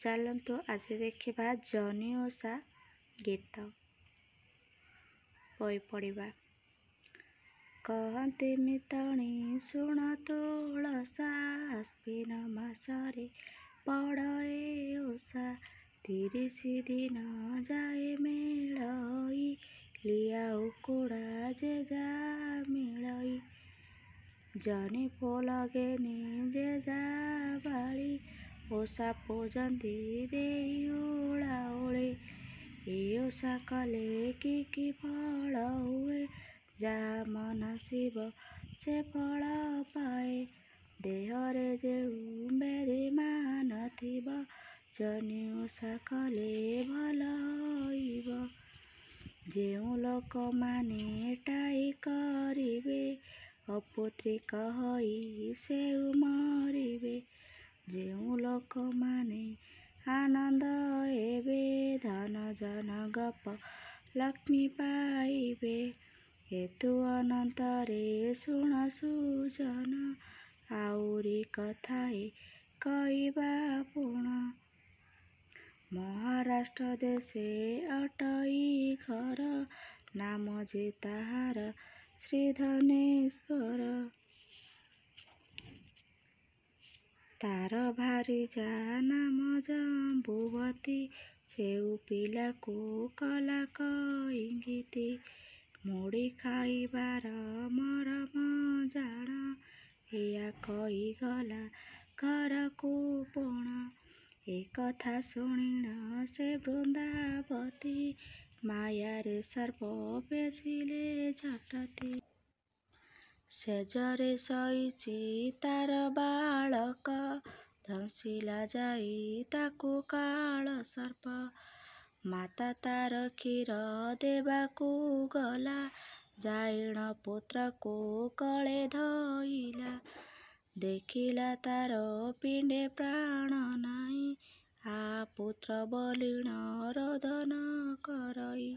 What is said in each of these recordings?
ଚାଲନ୍ତୁ ଆଜି ଦେଖିବା ଜହ୍ନି ଓଷା ଗୀତ। ବହି ପଢ଼ିବା। କହନ୍ତି ମିତଣୀ ଶୁଣ ତୁଳସା, ଆଶ୍ୱିନ ମାସରେ ପଡ଼ ଏ ଓଷା। 30 ଦିନ ଯାଏ ମେଳଇ, ଲିଆ ଉକୁଡ଼ା ଯେ ଯା ମିଳଇ। ଜହ୍ନି ଫୁଲ ଘେନି ଯେ ଯା ବାଳି, ଓଷା ପୂଜନ୍ତି ଦେଇ ଓଳାଓଳି। ଏ ଓଷା କଲେ କି ଫଳ ହୁଏ, ଯାହା ମନାସିବ ସେ ଫଳ ପାଏ। ଦେହରେ ଯେଉଁ ବ୍ୟାଧି ମାନ ଥିବ, ଜହ୍ନି ଓଷା କଲେ ଭଲ ହୋଇବ। ଯେଉଁ ଲୋକମାନେ ଟାଇ କରିବେ, ଅପୁତ୍ରିକ ହୋଇ ସେଉ ମରିବେ। ଯେଉଁ ଲୋକମାନେ ଆନନ୍ଦ ହେବେ, ଧନ ଜନ ଗପ ଲକ୍ଷ୍ମୀ ପାଇବେ। ହେତୁ ଅନନ୍ତରେ ଶୁଣ ସୁଜନ, ଆହୁରି କଥାଏ କହିବା ପୁଣ। ମହାରାଷ୍ଟ୍ର ଦେଶେ ଅଟଇ ଘର, ନାମ ଯେ ତାହାର ଶ୍ରୀଧନେଶ୍ୱର। ତାର ଭାରିଜା ନାମ ଜମ୍ବୁବତୀ, ସେଉ ପିଲାକୁ କଲା କଇଙ୍ଗିତି। ମୁଢ଼ି ଖାଇବାର ମରମ ଜାଣ, ଏଇଆ କହିଗଲା ଘରକୁ ପୁଣ। ଏ କଥା ଶୁଣିଣ ସେ ବୃନ୍ଦାବତୀ, ମାୟାରେ ସର୍ପ ପେଶିଲେ ଝଟତି। ଶେଯରେ ଶୋଇଛି ତାର ବାଳକ, ଦଂଶିଲା ଯାଇ ତାକୁ କାଳସର୍ପ। ମାତା ତାର କ୍ଷୀର ଦେବାକୁ ଗଲା, ଯାଇଣ ପୁତ୍ରକୁ କୋଳେ ଧଇଲା। ଦେଖିଲା ତାର ପିଣ୍ଡେ ପ୍ରାଣ ନାହିଁ, ଆ ପୁତ୍ର ବଲିଣ ରୋଦନ କରଇ।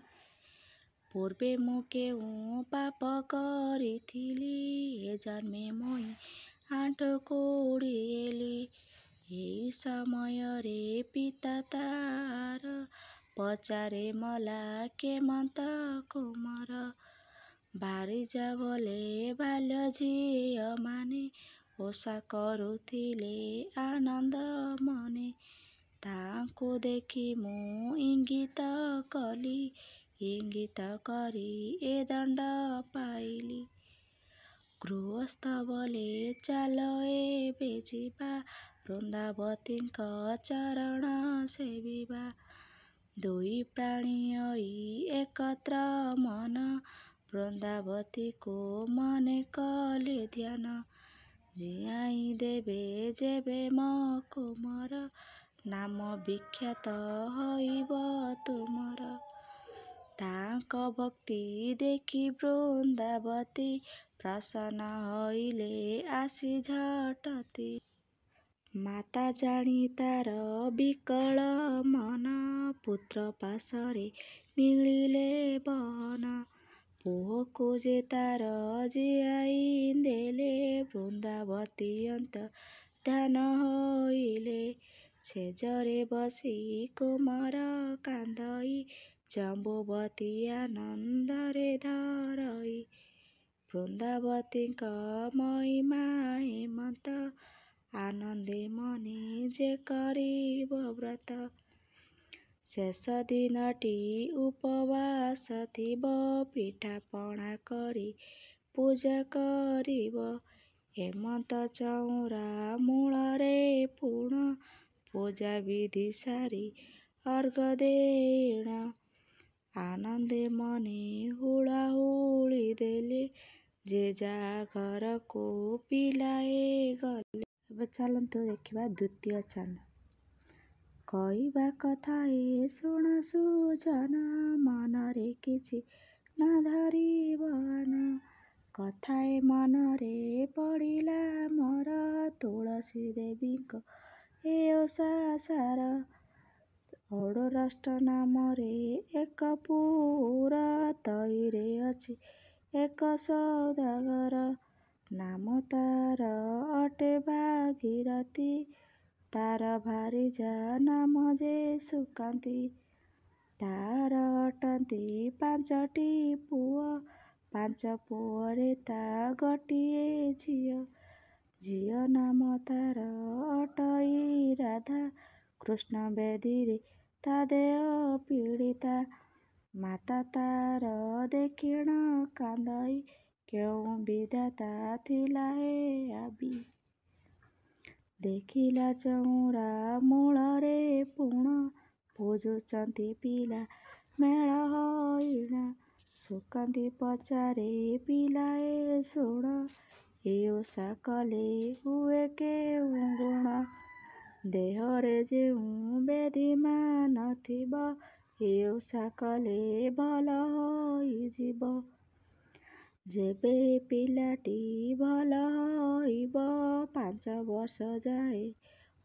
ପୂର୍ବେ ମୁଁ କେଉଁ ପାପ କରିଥିଲି, ଏ ଜନ୍ମେ ମୁଇଁ ଆଣ୍ଠୁ କୁଢ଼ିଏଲି। ଏଇ ସମୟରେ ପିତା ତାର, ପଚାରେ ମଲା କେମନ୍ତ କୁମାର। ଭାରିଜା ବୋଲେ ବାଲ୍ୟ ଝିଅମାନେ, ଓଷା କରୁଥିଲେ ଆନନ୍ଦ ମନେ। ତାଙ୍କୁ ଦେଖି ମୁଁ ଇଙ୍ଗିତ କଲି, ଇଙ୍ଗିତ କରି ଏ ଦଣ୍ଡ ପାଇଲି। ଗୃହସ୍ଥ ବୋଲେ ଚାଲ ଏବେ ଯିବା, ବୃନ୍ଦାବତୀଙ୍କ ଚରଣ ସେବିବା। ଦୁଇ ପ୍ରାଣୀ ହୋଇ ଏକତ୍ର ମନ, ବୃନ୍ଦାବତୀକୁ ମନେ କଲେ ଧ୍ୟାନ। ଜିଆଇ ଦେବେ ଯେବେ ମୋ କୁମାର, ନାମ ବିଖ୍ୟାତ ହୋଇବ ତୁମର। ତାଙ୍କ ଭକ୍ତି ଦେଖି ବୃନ୍ଦାବତୀ, ପ୍ରସନ୍ନ ହୋଇଲେ ଆସି ଝଟତି। ମାତା ଜାଣି ତାର ବିକଳ ମନ, ପୁତ୍ର ପାଶରେ ମିଳିଲେ ବହନ। ପୁଅକୁ ଯେ ତାର ଜିଆଇ ଦେଲେ, ବୃନ୍ଦାବତୀ ଅନ୍ତର୍ଦ୍ଧାନ ହୋଇଲେ। ଶେଯରେ ବସି କୁମାର କାନ୍ଦଇ, ଜମ୍ବୁବତୀ ଆନନ୍ଦରେ ଧରଇ। ବୃନ୍ଦାବତୀଙ୍କ ମହିମା ହେମନ୍ତ, ଆନନ୍ଦେ ମନେ ଯେ କରିବ ବ୍ରତ। ଶେଷ ଦିନଟି ଉପବାସ ଥିବ, ପିଠା ପଣା କରି ପୂଜା କରିବ। ହେମନ୍ତ ଚଉରା ମୂଳରେ ପୁଣ, ପୂଜା ବିଧି ସାରି ଅର୍ଘ୍ୟ ଦେଇଣ। ଆନନ୍ଦେ ମନେ ହୁଳାହୁଳି ଦେଲେ, ଯେ ଯା ଘରକୁ ପିଲାଏ ଗଲେ। ଏବେ ଚାଲନ୍ତୁ ଦେଖିବା ଦ୍ୱିତୀୟ ଚାନ୍ଦ। କହିବା କଥାଏ ଶୁଣ ସୁଜନ, ମନରେ କିଛି ନ ଧରିବ ଆନ। କଥାଏ ମନରେ ପଡ଼ିଲା ମୋର, ତୁଳସୀ ଦେବୀଙ୍କ ଏ ଓଷା ସାର। ଷୋଡ଼ରାଷ୍ଟ୍ର ନାମରେ ଏକ ପୁର, ତହିଁରେ ଅଛି ଏକ ସୌଦାଗର। ନାମ ତାର ଅଟେ ଭାଗୀରଥି, ତାର ଭାରିଜା ନାମ ଯେ ସୁକାନ୍ତି। ତାର ଅଟନ୍ତି 5ଟି ପୁଅ, 5 ପୁଅରେ ତା ଗୋଟିଏ ଝିଅ। ଝିଅ ନାମ ତାର ଅଟଇ ରାଧା। କୃଷ୍ଣ ବେଦୀରେ ତା ଦେହ ପୀଡ଼ିତା। ମାତା ତାର ଦେଖିଣ କାନ୍ଦଇ, କେଉଁ ବିଧାତା ଥିଲା ହେ ଆବି। ଦେଖିଲା ଚଉରା ମୂଳରେ ପୁଣ, ପୂଜୁଛନ୍ତି ପିଲା ମେଳ ହଇଣା। ସୁକାନ୍ତି ପଚାରେ ପିଲାଏ ଶୁଣ, ଏ ଓଷା କଲେ ହୁଏ କେଉଁ ଗୁଣ? ଦେହରେ ଯେଉଁ ବ୍ୟାଧି ମାନ ଥିବ, ଏ ଓଷା କଲେ ଭଲ ହୋଇଯିବ। ଯେବେ ପିଲାଟି ଭଲ ହଇବ, 5 ବର୍ଷ ଯାଏ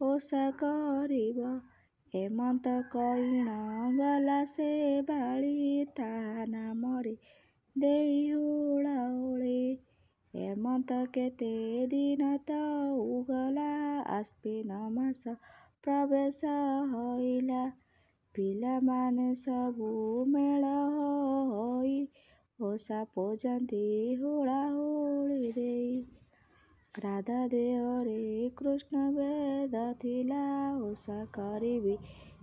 ଓଷା କରିବ। ଏମନ୍ତ କଇଣ ଗଲା ସେ ବାଳି, ତାହା ନାମରେ ଦେଇ ହୁଳାହୁଳି। ଏମନ୍ତ କେତେ ଦିନ ତଉଗଲା, ଆଶ୍ୱିନ ମାସ ପ୍ରବେଶ ହଇଲା। ପିଲାମାନେ ସବୁ ମେଳ ହୋଇ, ଓଷା ପୂଜନ୍ତି ହୁଳାହୁଳି ଦେଇ। ରାଧା ଦେହରେ କୃଷ୍ଣ ବେଦ ଥିଲା, ଓଷା କରିବି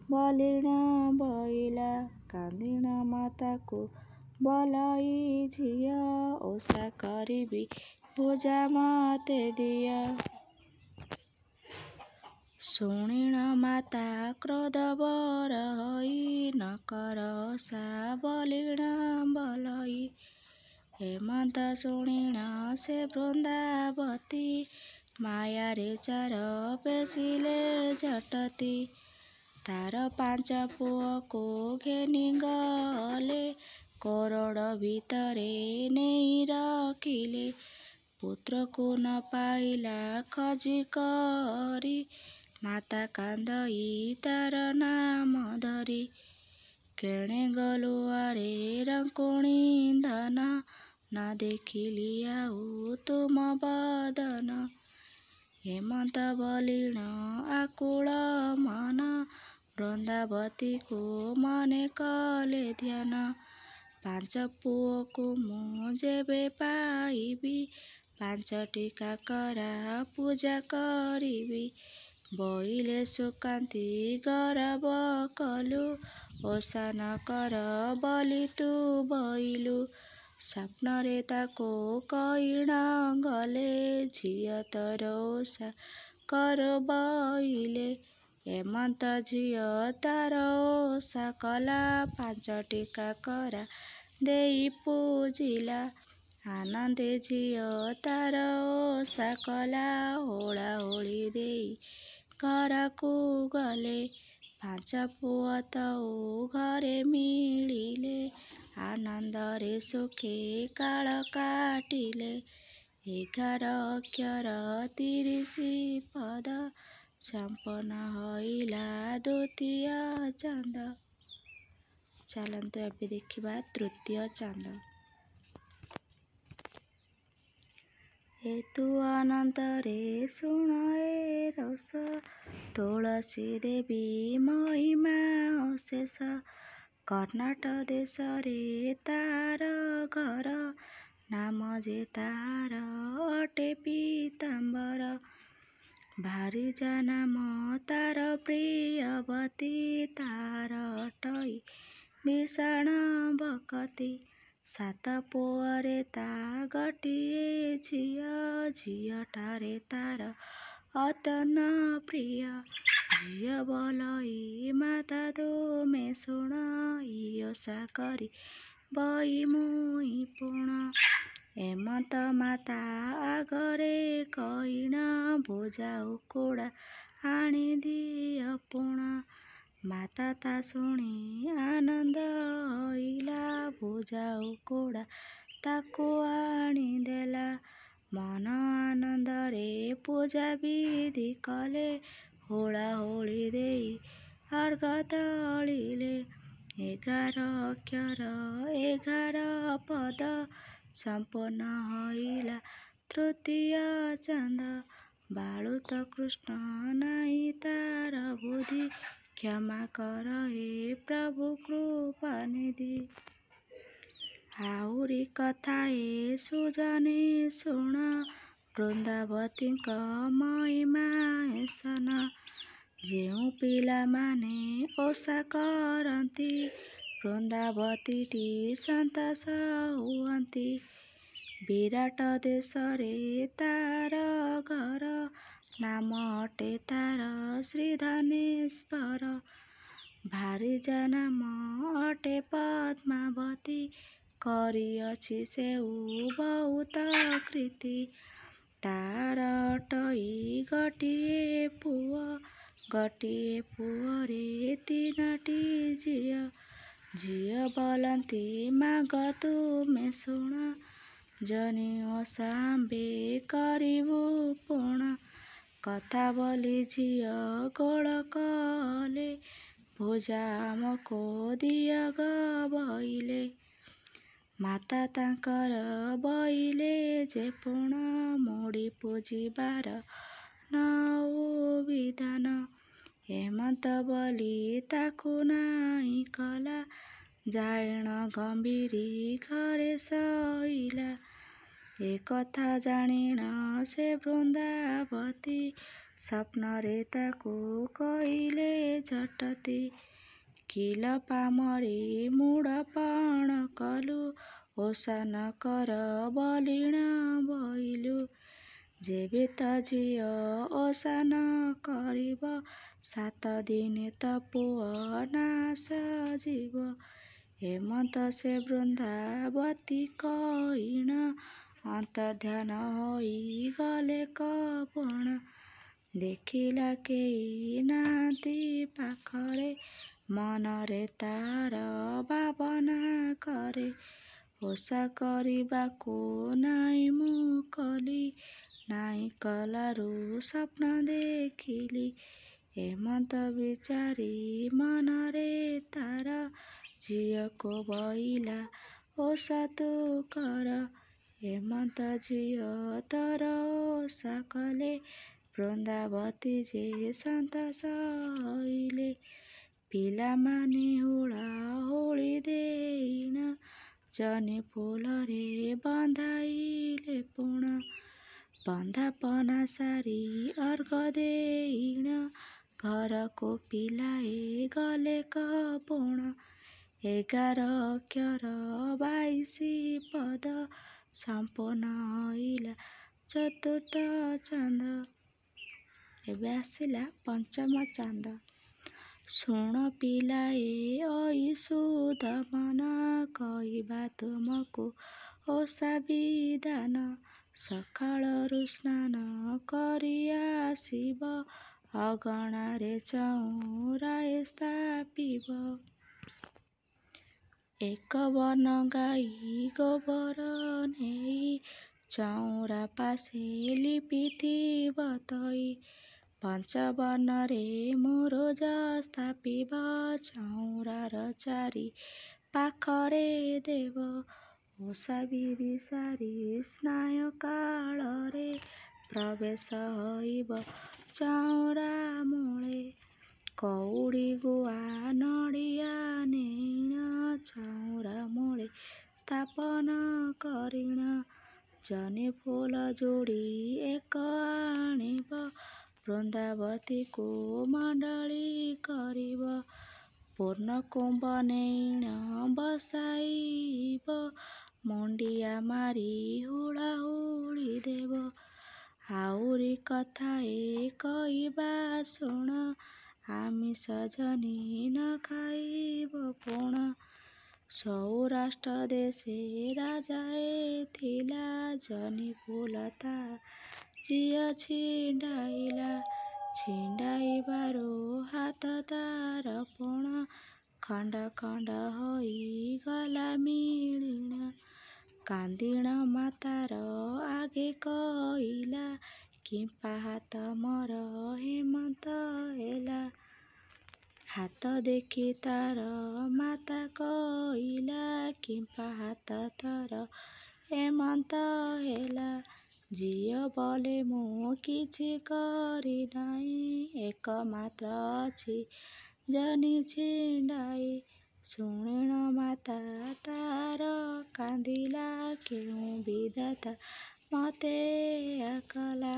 ବଲିଣ ବଇଲା। କାନ୍ଦିଣ ମାତାକୁ ବୋଲଇ ଝିଅ, ଓଷା କରିବି ପୂଜା ମତେ ଦିଅ। ଶୁଣିଣ ମାତା କ୍ରୋଧବର ହୋଇ, ନକର ଓଷା ବଲିଣ ବଲଇ। ଏମନ୍ତ ଶୁଣିଣ ସେ ବୃନ୍ଦାବତୀ, ମାୟାରେ ଚାର ପେଶିଲେ ଝଟତି। ତାର 5 ପୁଅକୁ ଘେନି ଗଲେ, କୋରଡ଼ ଭିତରେ ନେଇ ରଖିଲେ। ପୁତ୍ରକୁ ନ ପାଇଲା ଖୋଜି କରି, ମାତା କାନ୍ଦଇ ତାର ନାମ ଧରି। କେଣେ ଗଲୁଆରେ ରଙ୍କୁଣୀ ଧନ, ନ ଦେଖିଲି ଆଉ ତୁମ ବଦନ। ଏମନ୍ତ ବଲିଣ ଆକୁଳ ମନ, ବୃନ୍ଦାବତୀକୁ ମନେ କଲେ ଧ୍ୟାନ। 5 ପୁଅକୁ ମୁଁ ଯେବେ ପାଇବି, 5ଟି କାକରା ପୂଜା କରିବି। ବୋଇଲେ ସୁକାନ୍ତି ଗରବ କଲୁ, ଓଷା ନ କର ବୋଲି ତୁ ବୋଇଲୁ। ସ୍ୱପ୍ନରେ ତାକୁ କଇଣ ଗଲେ, ଝିଅ ତୋର ଓଷା କର ବୋଇଲେ। ଏମନ୍ତ ଝିଅ ତାର ଓଷା କଲା, 5ଟି କାକରା ଦେଇ ପୂଜିଲା। ଆନନ୍ଦେ ଝିଅ ତାର ଓଷା କଲା, ହୁଳାହୁଳି ଦେଇ ଘରକୁ ଗଲେ। 5 ପୁଅ ତଉ ଘରେ ମିଳିଲେ, ଆନନ୍ଦରେ ସୁଖେ କାଳ କାଟିଲେ। 11 ଅକ୍ଷର 30 ପଦ, ସମ୍ପନ୍ନ ହଇଲା ଦ୍ୱିତୀୟ ଚାନ୍ଦ। ଚାଲନ୍ତୁ ଏବେ ଦେଖିବା ତୃତୀୟ ଚାନ୍ଦ। ହେତୁ ଅନନ୍ତରେ ଶୁଣ ଏ ରୋଷ, ତୁଳସୀ ଦେବୀ ମହିମା ଅଶେଷ। କର୍ଣ୍ଣାଟ ଦେଶରେ ତାର ଘର, ନାମ ଯେ ତାର ଅଟେ ପୀତାମ୍ବର। ଭାରିଜା ନାମ ତାର ପ୍ରିୟବତୀ, ତାର ଅଟଇ ଭୀଷଣ ଭକତି। 7 ପୁଅରେ ତା ଗୋଟିଏ ଝିଅ, ଝିଅଟାରେ ତାର ଅତନ ପ୍ରିୟ। ଝିଅ ବୋଲଇ ମାତା ତୁମେ ଶୁଣ, ଇ ଓଷା କରି ବଇ ମୁଇଁ ପୁଣ। ଏମନ୍ତ ମାତା ଆଗରେ କଇଣ, ଭୋଜା ଉକୁଡ଼ା ଆଣି ଦିଅ ପୁଣ। ମାତା ତା ଶୁଣି ଆନନ୍ଦ ହଇଲା, ଭୋଜା ଉକୁଡ଼ା ତାକୁ ଆଣି ଦେଲା। ମନ ଆନନ୍ଦରେ ପୂଜା ବିଧି କଲେ, ହୁଳାହୁଳି ଦେଇ ଅର୍ଘ ତୋଳିଲେ। 11 ଅକ୍ଷର 11 ପଦ, ସମ୍ପନ୍ନ ହଇଲା ତୃତୀୟ ଚାନ୍ଦ। ବାଳୁତ କୃଷ୍ଣ ନାହିଁ ତା ନିଧି କ୍ଷମା କର ହେ ପ୍ରଭୁ କୃପାନିଧି। ଆହୁରି କଥା ଏ ସୁଜନେ ଶୁଣ ବୃନ୍ଦାବତୀଙ୍କ ମହିମା ଏସନ। ଯେଉଁ ପିଲାମାନେ ଓଷା କରନ୍ତି ବୃନ୍ଦାବତୀଟି ସନ୍ତୋଷ ହୁଅନ୍ତି। ବିରାଟ ଦେଶରେ ତାର ଘର ନାମ ଅଟେ ତାର ଶ୍ରୀଧନେଶ୍ୱର। ଭାରିଜା ନାମ ଅଟେ ପଦ୍ମାବତୀ କରିଅଛି ସେଉ ବହୁତ କୀର୍ତ୍ତି। ତାର ଅଟଇ ଗୋଟିଏ ପୁଅ ଗୋଟିଏ ପୁଅରେ ତିନୋଟି ଝିଅ। ଝିଅ ବୋଲନ୍ତି ମାଗ ତୁମେ ଶୁଣ ଜହ୍ନି ଓଷା ଆମ୍ଭେ କରିବୁ ପୁଣ। କଥା ବୋଲି ଝିଅ ଗୋଳ କଲେ ଭୁଜା ଆମକୁ ଦିଅ ଗୋ ବୋଇଲେ। ମାତା ତାଙ୍କର ବୋଇଲେ ଯେ ପୁଣ ମୁଡ଼ି ପୂଜିବାର ନଉ ବିଧାନ। ହେମନ୍ତ ବୋଲି ତାକୁ ନାହିଁ କଲା ଜାଇଣ ଗମ୍ଭୀରି ଘରେ ଶୋଇଲା। ଏ କଥା ଜାଣିଣ ସେ ବୃନ୍ଦାବତୀ ସ୍ୱପ୍ନରେ ତାକୁ କହିଲେ ଝଟତି। କିଲୋ ପାମରେ ମୁଡ଼ ପଣ କଲୁ ଓଷା ନ କର ବୋଲିଣ ବୋଇଲୁ। ଯେବେ ତ ଝିଅ ଓଷା ନ କରିବ 7 ଦିନ ତ ପୁଅ ନାଶ ଯିବ। ହେମନ୍ତ ସେ ବୃନ୍ଦାବତୀ କହିଣ ଅନ୍ତର୍ଦ୍ଧାନ ହୋଇଗଲେ କବଣ। ଦେଖିଲା କେହି ନାହାନ୍ତି ପାଖରେ ମନରେ ତାର ଭାବନା କରେ। ଓଷା କରିବାକୁ ନାହିଁ ମୁଁ କଲି ନାହିଁ କଲାରୁ ସ୍ୱପ୍ନ ଦେଖିଲି। ହେମନ୍ତ ବିଚାରି ମନରେ ତାର ଝିଅକୁ ବୋଇଲା ଓଷା ତୁ କର। ହେମନ୍ତ ଝିଅ ତୋର ଓଷା କଲେ ବୃନ୍ଦାବତୀ ଯେ ସନ୍ତୋଷ ହୋଇଲେ। ପିଲାମାନେ ହୁଳା ହୁଳି ଦେଇଣ ଜହ୍ନି ଫୁଲରେ ବନ୍ଧାଇଲେ ପୁଣ। ବନ୍ଦାପନା ସାରି ଅର୍ଘ୍ୟ ଦେଇଣ ଘରକୁ ପିଲାଏ ଗଲେ କପୁଣ। 11 ଅକ୍ଷର 22 ପଦ ସମ୍ପୂର୍ଣ୍ଣ ହୋଇଲା ଚତୁର୍ଥ ଚାନ୍ଦ। ଏବେ ଆସିଲା ପଞ୍ଚମ ଚାନ୍ଦ। ଶୁଣ ପିଲାଏ ଓଇ ସୁଧ ମନ କହିବା ତୁମକୁ ଓଷା ବିଧାନ। ସକାଳରୁ ସ୍ନାନ କରି ଆସିବ ଅଗଣାରେ ଚଉରାଏ ସ୍ଥାପିବ। ଏକ ବନ ଗାଈ ଗୋବର ନେଇ ଚଉରା ପାଶେ ଲିପିଥିବ ତଇ। ପଞ୍ଚବର୍ଣ୍ଣରେ ମୁରୁଜ ସ୍ଥାପିବ ଚଉରାର ଚାରି ପାଖରେ ଦେବ। ଓଷା ବିଧି ସାରି ସାୟଂକାଳରେ ପ୍ରବେଶ ହୋଇବ ଚଉରା ମୂଳେ। କଉଡ଼ି ଗୁଆ ନଡ଼ିଆ ନେଇଣ ଚଉରା ମୂଳେ ସ୍ଥାପନ କରିଣ। ଜହ୍ନି ଫୁଲ ଯୋଡ଼ି 1 ଆଣିବ ବୃନ୍ଦାବତୀକୁ ମଣ୍ଡଳି କରିବ। ପୂର୍ଣ୍ଣ କୁମ୍ଭ ନେଇଣ ବସାଇବ ମୁଣ୍ଡିଆ ମାରି ହୁଳା ହୁଳି ଦେବ। ଆହୁରି କଥା ଏ କହିବା ଶୁଣ ଆମିଷ ଜହ୍ନି ନ ଖାଇବ ପୁଣ। ସୌରାଷ୍ଟ୍ର ଦେଶେ ରାଜାଏ ଥିଲା ଜହ୍ନି ଫୁଲ ତା ଝିଅ ଛିଣ୍ଡାଇଲା। ଛିଣ୍ଡାଇବାରୁ ହାତ ତାର ପୁଣ ଖଣ୍ଡ ଖଣ୍ଡ ହୋଇଗଲା ମିଳିଣ। କାନ୍ଦିଣ ମାତାର ଆଗେ କହିଲା କିମ୍ପା ହାତ ମୋର ହେମନ୍ତ ହେଲା। ହାତ ଦେଖି ତାର ମାତା କହିଲା କିମ୍ପା ହାତ ତୋର ହେମନ୍ତ ହେଲା। ଝିଅ ବୋଲେ ମୁଁ କିଛି କରିନାହିଁ, ଏକମାତ୍ର ଅଛି ଜହ୍ନି ଛିଣ୍ଡାଇ। ଶୁଣିଣ ମାତା ତାର କାନ୍ଦିଲା, କେଉଁ ବିଧାତା ମତେ ଏୟା କଲା।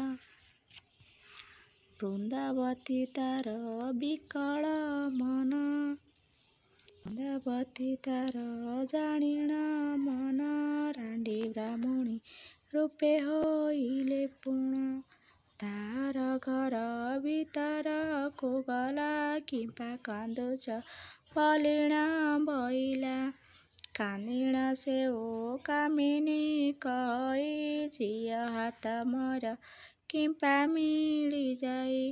ବୃନ୍ଦାବତୀ ତାର ବିକଳ ମନ, ବୃନ୍ଦାବତୀ ତାର ଜାଣିଣ ମନ। ରାଣ୍ଡି ବ୍ରାହ୍ମଣୀ ରୂପେ ହୋଇଲେ ପୂର୍ଣ୍ଣ, ତାର ଘର ଭିତରକୁ ଗଲା। କିମ୍ପା କାନ୍ଦୁଛ ବଲିଣ ବୋଇଲା, କାନ୍ଦିଣ ସେ ଓ କାମିନୀ କହି। ଝିଅ ହାତ ମୋର କିମ୍ପା ମିଳିଯାଇ।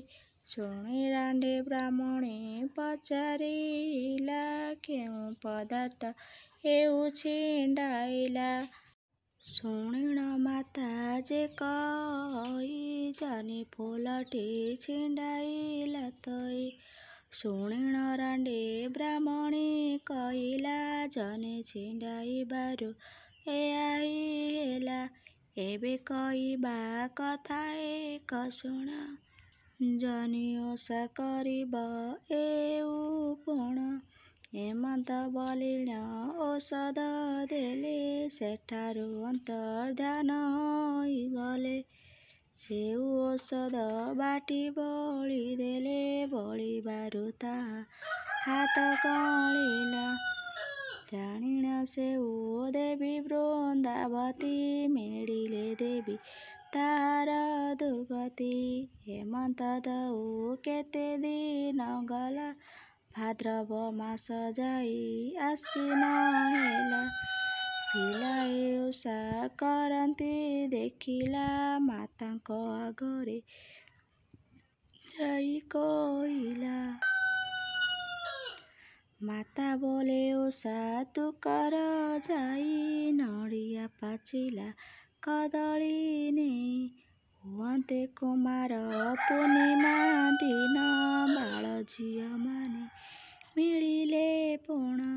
ଶୁଣି ରାଣ୍ଡି ବ୍ରାହ୍ମଣୀ ପଚାରିଲା, କେଉଁ ପଦାର୍ଥ ହେଉ ଛିଣ୍ଡାଇଲା। ଶୁଣିଣ ମାତା ଯେ କହି, ଜହ୍ନି ଫୁଲଟି ଛିଣ୍ଡାଇଲା ଥୋଇ। ଶୁଣିଣ ରାଣ୍ଡି ବ୍ରାହ୍ମଣୀ କହିଲା, ଜହ୍ନି ଛିଣ୍ଡାଇବାରୁ ଏୟା ହି ହେଲା। ଏବେ କହିବା କଥା ଏକ ଶୁଣ, ଜହ୍ନି ଓଷା କରିବ ଏଉ ପଣ। ହେମନ୍ତ ବଲିଣ ଔଷଧ ଦେଲେ, ସେଠାରୁ ଅନ୍ତର୍ଦ୍ଧାନ ହୋଇଗଲେ। ସେଉ ଔଷଧ ବାଟି ବଳି ଦେଲେ, ବଳିବାରୁ ତାହା ହାତ କଅଁଳିଲା। ଜାଣିଣ ସେଉ ଦେବୀ ବୃନ୍ଦାବତୀ, ମିଳିଲେ ଦେବୀ ତାହାର ଦୁର୍ଗତି। ହେମନ୍ତ ଦଉ କେତେ ଦିନ ଗଲା, ଭାଦ୍ରବ ମାସ ଯାଇ ଆଶ୍ଵିନ ହେଲା। ପିଲାଏ ଓଷା କରନ୍ତି ଦେଖିଲା, ମାତାଙ୍କ ଆଗରେ ଯାଇ କହିଲା। ମାତା ବୋଲେ ଓଷା ତୁ କର ଯାଇ, ନଡ଼ିଆ ପାଚିଲା କଦଳୀ ନେଇ। ହୁଅନ୍ତେ କୁମାର ପୂର୍ଣ୍ଣିମା ଦିନ, ବାଳ ଝିଅମାନେ ମିଳିଲେ ପଣ।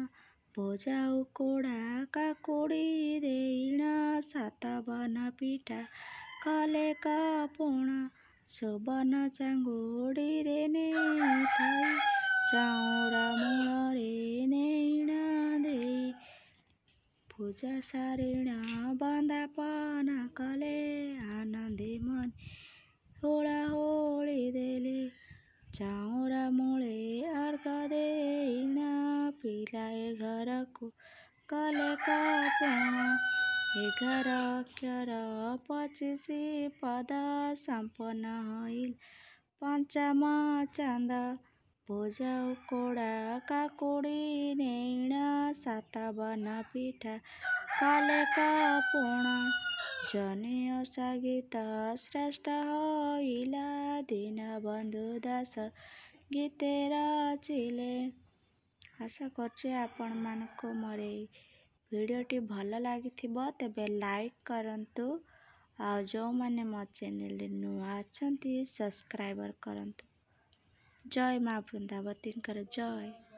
ଭୋଜା ଉକୁଡ଼ା କାକୁଡ଼ି ଦେଇଣ, ସାତବନ ପିଠା କଲେ କପଣ। ସୁବର୍ଣ୍ଣ ଚାଙ୍ଗୁଡିରେ ନେଇଥୋଇ, ଚଉରା ମୂଳରେ ନେଇଣ ଦେଇ। ପୂଜା ସାରିଣ ବନ୍ଦାପନା କଲେ, ଆନନ୍ଦେ ମନେ ହୁଳାହୁଳି ଦେଲେ। ଚଉରା ମୂଳେ ଅର୍ଘ୍ୟ ଦେଇଣ, ପିଲାଏ ଘରକୁ କଲେ କପଣ। 11 ଅକ୍ଷର 25 ପଦ, ସମ୍ପନ୍ନ ହୋଇଲା ପଞ୍ଚମ ଚାନ୍ଦ। ଭୋଜା ଉକୁଡ଼ା କାକୁଡ଼ି ନେଇଣ, ସାତବନ ପିଠା କଲେ କପଣ। ଜହ୍ନି ଓଷା ଗୀତ ଶ୍ରେଷ୍ଠ ହୋଇଲା, ଦୀନବନ୍ଧୁ ଦାସ ଗୀତେ ରଚିଲେ। ଆଶା କରୁଛି ଆପଣମାନଙ୍କୁ ମୋର ଏଇ ଭିଡ଼ିଓଟି ଭଲ ଲାଗିଥିବ, ତେବେ ଲାଇକ୍ କରନ୍ତୁ। ଆଉ ଯେଉଁମାନେ ମୋ ଚ୍ୟାନେଲରେ ନୂଆ ଅଛନ୍ତି, ସବସ୍କ୍ରାଇବର କରନ୍ତୁ। ଜୟ ମା ବୃନ୍ଦାବତୀଙ୍କର ଜୟ।